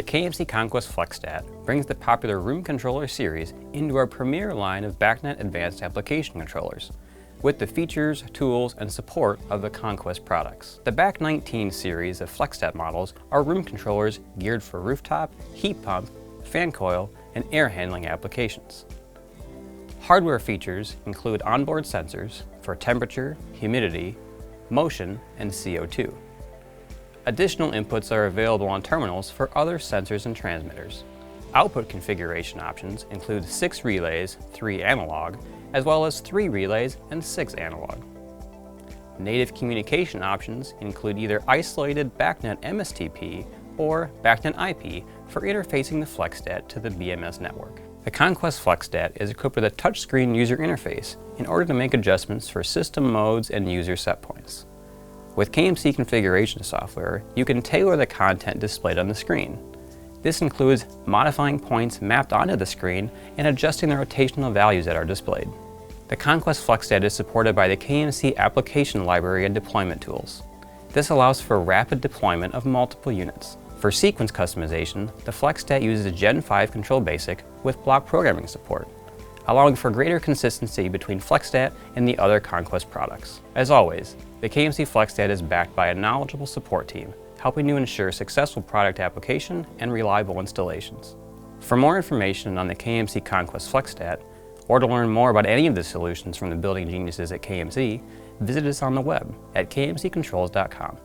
The KMC Conquest FlexStat brings the popular room controller series into our premier line of BACnet advanced application controllers, with the features, tools, and support of the Conquest products. The BAC19 series of FlexStat models are room controllers geared for rooftop, heat pump, fan coil, and air handling applications. Hardware features include onboard sensors for temperature, humidity, motion, and CO2. Additional inputs are available on terminals for other sensors and transmitters. Output configuration options include 6 relays, 3 analog, as well as 3 relays and 6 analog. Native communication options include either isolated BACnet MSTP or BACnet IP for interfacing the FlexStat to the BMS network. The Conquest FlexStat is equipped with a touchscreen user interface in order to make adjustments for system modes and user set points. With KMC configuration software, you can tailor the content displayed on the screen. This includes modifying points mapped onto the screen and adjusting the rotational values that are displayed. The Conquest FlexStat is supported by the KMC application library and deployment tools. This allows for rapid deployment of multiple units. For sequence customization, the FlexStat uses a Gen 5 control basic with block programming support, allowing for greater consistency between FlexStat and the other Conquest products. As always, the KMC FlexStat is backed by a knowledgeable support team, helping to ensure successful product application and reliable installations. For more information on the KMC Conquest FlexStat, or to learn more about any of the solutions from the building geniuses at KMC, visit us on the web at kmccontrols.com.